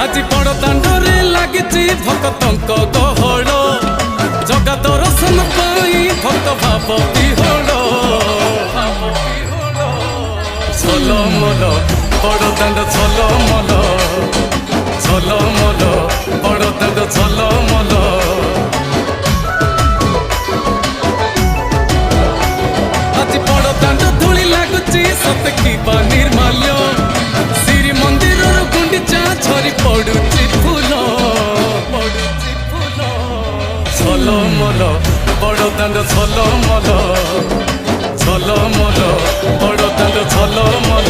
আজি বড় দাଣ୍ଡরে লাগিছি ভক্তଙ୍କ গহଳ জগা দর্শন পাই ভক্ত ভাব বিহଳ ঝলমল বড় দাଣ୍ଡ ঝলমল ঝলমল বড় দাଣ୍ଡ ঝলমল আজি বড় দাଣ୍ଡ ধূলি লাগুছি সতে কিবা নির্মাল্য শ্রী মন্দিরর গুন্ডিচা ঝরি পড়ুছি ফুল ঝলমল বড় দাଣ୍ଡ ঝলমল ঝলমল বড় দাଣ୍ଡ ঝলমল